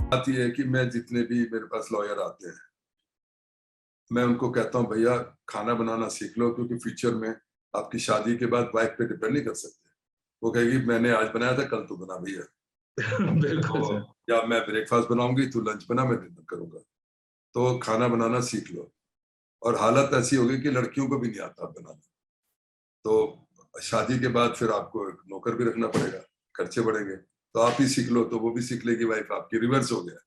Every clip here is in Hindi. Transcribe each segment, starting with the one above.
बात यह है कि मैं जितने भी मेरे पास लॉयर आते हैं, मैं उनको कहता हूँ भैया खाना बनाना सीख लो, क्योंकि फ्यूचर में आपकी शादी के बाद वाइफ पे डिपेंड नहीं कर सकते। वो कहेगी मैंने आज बनाया था, कल तू बना भैया। बिल्कुल तो सर। या मैं ब्रेकफास्ट बनाऊंगी, तू लंच बना, मैं डिनर करूंगा। तो खाना बनाना सीख लो। और हालत ऐसी होगी कि लड़कियों को भी नहीं आता बनाना, तो शादी के बाद फिर आपको एक नौकर भी रखना पड़ेगा, खर्चे बढ़ेंगे। तो आप ही सीख लो, तो वो भी सीख लेगी वाइफ आपकी। रिवर्स हो गया।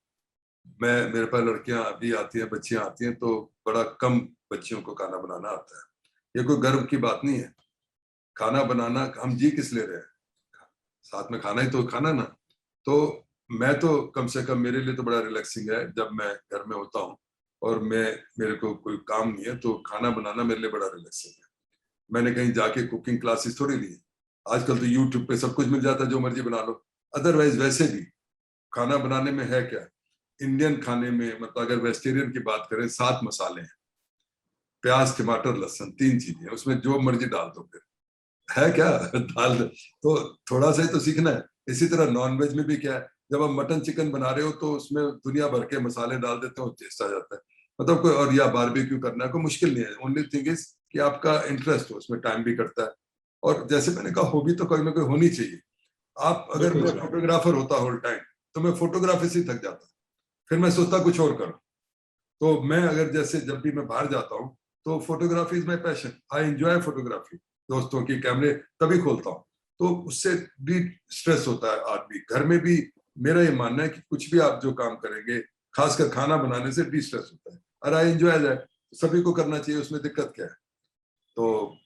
मेरे पास लड़कियां अभी आती हैं, बच्चियां आती हैं, तो बड़ा कम बच्चियों को खाना बनाना आता है। ये कोई गर्व की बात नहीं है। खाना बनाना, हम जी किस ले रहे हैं, साथ में खाना ही तो खाना ना। तो मैं तो कम से कम, मेरे लिए तो बड़ा रिलैक्सिंग है जब मैं घर में होता हूँ और मेरे को कोई काम नहीं है, तो खाना बनाना मेरे लिए बड़ा रिलैक्सिंग है। मैंने कहीं जाके कुकिंग क्लासेस थोड़ी ली। आजकल तो यूट्यूब पे सब कुछ मिल जाता है, जो मर्जी बना लो। अदरवाइज वैसे भी खाना बनाने में है क्या, इंडियन खाने में, मतलब अगर वेजिटेरियन की बात करें, 7 मसाले हैं, प्याज टमाटर लहसुन, 3 चीजें, उसमें जो मर्जी डाल दो, फिर है क्या दाल। तो थोड़ा सा ही तो सीखना है। इसी तरह नॉनवेज में भी क्या है, जब आप मटन चिकन बना रहे हो तो उसमें दुनिया भर के मसाले डाल देते हो, टेस्ट आ जाता है। मतलब कोई, और या बारबेक्यू करना है, कोई मुश्किल नहीं है। ओनली थिंग इज कि आपका इंटरेस्ट हो उसमें, टाइम भी करता है। और जैसे मैंने कहा, हॉबी तो कोई ना कोई होनी चाहिए। आप अगर, बिल्कुल मैं सर। फोटोग्राफर होता होल टाइम, तो मैं फोटोग्राफी से ही थक जाता, फिर मैं सोचता कुछ और करूं। तो मैं अगर, जैसे जब भी मैं बाहर जाता हूँ, तो photography is my passion, I enjoy photography. दोस्तों की कैमरे तभी खोलता हूँ, तो उससे भी स्ट्रेस होता है आदमी। घर में भी मेरा ये मानना है कि कुछ भी आप जो काम करेंगे, खासकर खाना बनाने से डी स्ट्रेस होता है। और आई एंजॉय दैट, सभी को करना चाहिए, उसमें दिक्कत क्या है। तो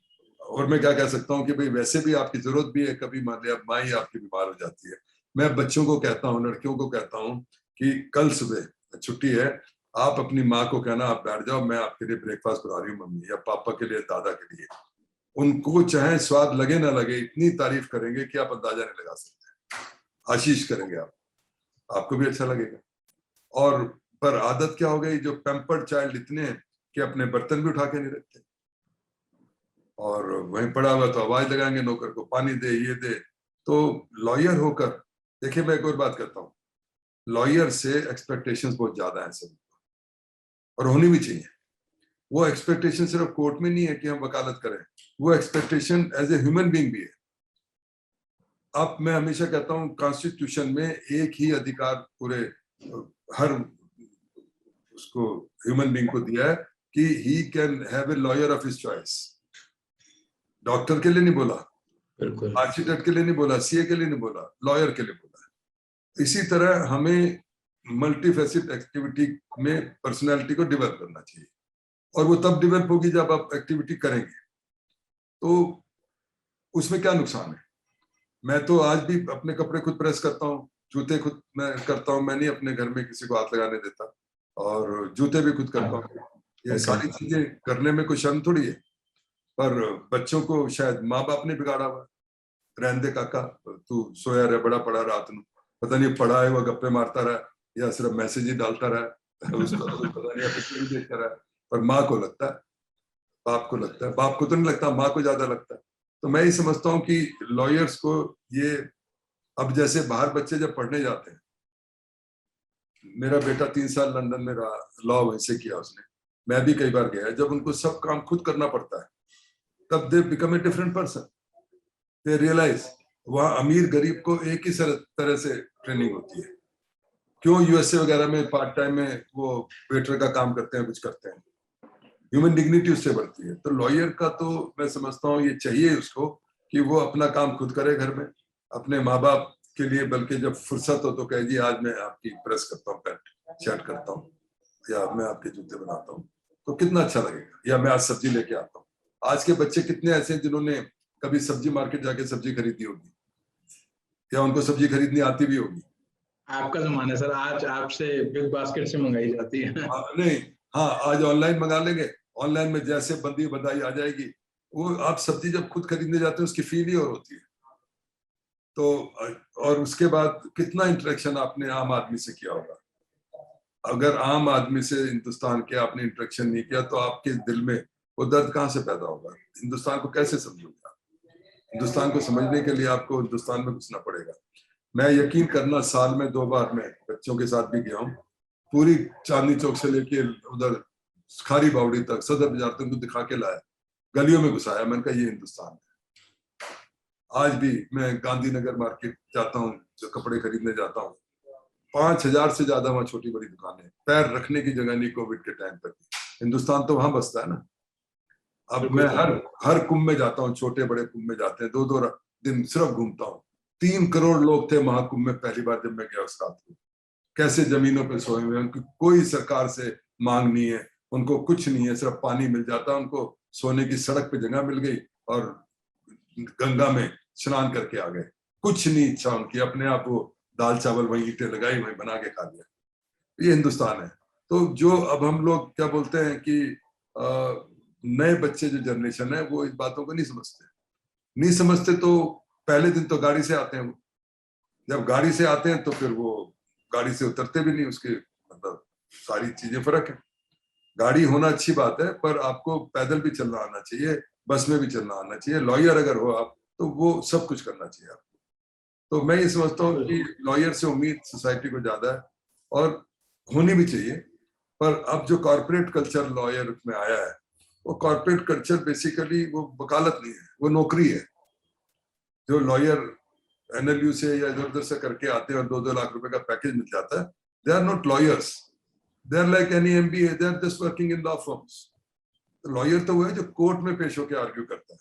और मैं क्या कह सकता हूँ कि भाई वैसे भी आपकी जरूरत भी है, कभी मान लिया माँ ही आपकी बीमार हो जाती है। मैं बच्चों को कहता हूँ, लड़कियों को कहता हूँ कि कल सुबह छुट्टी है, आप अपनी माँ को कहना आप बैठ जाओ, मैं आपके लिए ब्रेकफास्ट बना रही हूँ, मम्मी, या पापा के लिए, दादा के लिए। उनको चाहे स्वाद लगे ना लगे, इतनी तारीफ करेंगे कि आप अंदाजा नहीं लगा सकते। आशीष करेंगे आप, आपको भी अच्छा लगेगा। और पर आदत क्या हो गई, जो पैम्पर्ड चाइल्ड इतने हैं कि अपने बर्तन भी उठा के नहीं रखते, और वहीं पड़ा हुआ तो आवाज लगाएंगे नौकर को, पानी दे, ये दे। तो लॉयर होकर, देखिए मैं एक और बात करता हूँ, लॉयर से एक्सपेक्टेशंस बहुत ज्यादा है सभी, और होनी भी चाहिए। वो एक्सपेक्टेशन सिर्फ कोर्ट में नहीं है कि हम वकालत करें, वो expectation as a human being भी है। अब मैं हमेशा कहता हूँ, कॉन्स्टिट्यूशन में एक ही अधिकार पूरे हर उसको, ह्यूमन बीइंग को दिया है, कि he can have a lawyer of his choice. Doctor के लिए नहीं बोला, बिल्कुल। आर्किटेक्ट के लिए नहीं बोला, सीए के लिए नहीं बोला, लॉयर के लिए बोला। इसी तरह हमें मल्टीफेसिट एक्टिविटी में पर्सनालिटी को डेवलप करना चाहिए, और वो तब डेवलप होगी जब आप एक्टिविटी करेंगे। तो उसमें क्या नुकसान है। मैं तो आज भी अपने कपड़े खुद प्रेस करता हूँ, जूते खुद मैं करता हूँ, मैं नहीं अपने घर में किसी को हाथ लगाने देता, और जूते भी खुद करता हूँ। ये ओके। सारी चीजें करने में कोई शर्म थोड़ी है। पर बच्चों को शायद माँ बाप ने बिगाड़ा हुआ, रहने दे काका, तू सोया रहे, बड़ा पड़ा रात में, पता नहीं पढ़ा है वो गप्पे मारता रहा या सिर्फ मैसेज ही डालता रहा उसका तो कुछ पता नहीं, पिक्चर भी देखता रहा। पर माँ को लगता है, बाप को लगता है, बाप को तो नहीं लगता, माँ को ज्यादा लगता है। तो मैं ही समझता हूँ कि लॉयर्स को ये, अब जैसे बाहर बच्चे जब पढ़ने जाते हैं, मेरा बेटा 3 साल लंदन में रहा, लॉ वैसे किया उसने, मैं भी कई बार गया, जब उनको सब काम खुद करना पड़ता है, तब they become a different person. They realise, वहाँ अमीर गरीब को एक ही तरह से ट्रेनिंग होती है। क्यों यूएसए वगैरह में पार्ट टाइम में वो वेटर का काम करते हैं, कुछ करते हैं, ह्यूमन डिग्निटी उससे बढ़ती है। तो लॉयर का तो मैं समझता हूँ ये चाहिए उसको, कि वो अपना काम खुद करे घर में, अपने माँ बाप के लिए, बल्कि जब फुर्सत हो तो कहे जी आज मैं आपकी प्रेस करता हूँ, पैंट शर्ट करता हूँ, या मैं आपके जूते बनाता हूँ, तो कितना अच्छा लगेगा। या मैं आज सब्जी लेके आता हूँ। आज के बच्चे कितने ऐसे हैं जिन्होंने कभी सब्जी मार्केट जाके सब्जी खरीदी होगी, या उनको सब्जी खरीदनी आती भी होगी। आपका जमाना है सर, आज आपसे बिग बास्केट से मंगाई जाती है। नहीं, हाँ आज ऑनलाइन मंगा लेंगे, ऑनलाइन में जैसे बंदी बधाई आ जाएगी। वो आप सब्जी जब खुद खरीदने जाते हैं, उसकी फील ही और होती है। तो और उसके बाद कितना इंटरेक्शन आपने आम आदमी से किया होगा। अगर आम आदमी से हिंदुस्तान के आपने इंटरेक्शन नहीं किया, तो आपके दिल में वो दर्द कहाँ से पैदा होगा। हिंदुस्तान को कैसे समझोगे आप। हिंदुस्तान को समझने के लिए आपको हिंदुस्तान में घुसना पड़ेगा। मैं यकीन करना साल में 2 बार मैं बच्चों के साथ भी गया हूँ, पूरी चांदनी चौक से लेके उधर खारी बावड़ी तक, सदर बाजार तक उनको दिखा के लाया, गलियों में घुसाया। मैंने कहा ये हिंदुस्तान है। आज भी मैं गांधीनगर मार्केट जाता हूँ, जो कपड़े खरीदने जाता हूँ, 5,000 से ज्यादा वहां छोटी बड़ी दुकानें, पैर रखने की जगह नहीं कोविड के टाइम पर। हिंदुस्तान तो वहां बसता है ना। अब मैं हर कुंभ में जाता हूँ, छोटे बड़े कुंभ में जाते हैं, 2-2 दिन सिर्फ घूमता हूँ। 3 करोड़ लोग थे महाकुंभ में पहली बार जब मैं गया उस रात को। कैसे जमीनों पे सोए हुए, उनकी कोई सरकार से मांग नहीं है, उनको कुछ नहीं है, सिर्फ पानी मिल जाता है उनको, सोने की सड़क पे जगह मिल गई और गंगा में स्नान करके आ गए। कुछ नहीं इच्छा उनकी, अपने आप वो दाल चावल वहीं ईंटें लगाई, वहीं बना के खा लिया। ये हिंदुस्तान है। तो जो अब हम लोग क्या बोलते हैं कि नए बच्चे जो जनरेशन है वो इस बातों को नहीं समझते। तो पहले दिन तो गाड़ी से आते हैं वो, जब गाड़ी से आते हैं तो फिर वो गाड़ी से उतरते भी नहीं, उसके मतलब सारी चीजें फर्क है। गाड़ी होना अच्छी बात है, पर आपको पैदल भी चलना आना चाहिए, बस में भी चलना आना चाहिए। लॉयर अगर हो आप तो वो सब कुछ करना चाहिए आपको। तो मैं ये समझता हूँ कि लॉयर से उम्मीद सोसाइटी को ज्यादा है और होनी भी चाहिए। पर अब जो कॉर्पोरेट कल्चर लॉयर में आया है, वो कॉर्पोरेट कल्चर बेसिकली वो वकालत नहीं है, वो नौकरी है। जो लॉयर NLU से या इधर उधर से करके आते हैं और 2-2 लाख रुपए का पैकेज मिल जाता है, they are not lawyers, they are like any MBA, they are just working in law firms. Lawyer तो वो है जो कोर्ट में पेश होकर आर्ग्यू करता है।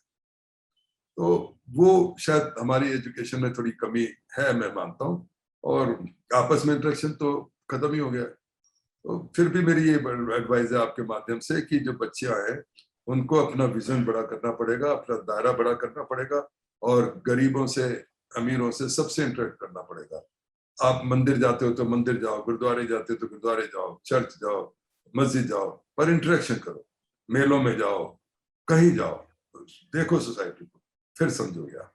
तो वो शायद हमारी एजुकेशन में थोड़ी कमी है, मैं मानता हूँ। और आपस में इंटरेक्शन तो खत्म ही हो गया। तो फिर भी मेरी ये एडवाइस है आपके माध्यम से कि जो बच्चे आए उनको अपना विजन बड़ा करना पड़ेगा, अपना दायरा बड़ा करना पड़ेगा और गरीबों से अमीरों से सबसे इंटरेक्ट करना पड़ेगा। आप मंदिर जाते हो तो मंदिर जाओ, गुरुद्वारे जाते हो तो गुरुद्वारे जाओ, चर्च जाओ, मस्जिद जाओ, पर इंटरेक्शन करो, मेलों में जाओ, कहीं जाओ, देखो सोसाइटी को, फिर समझोगे आप।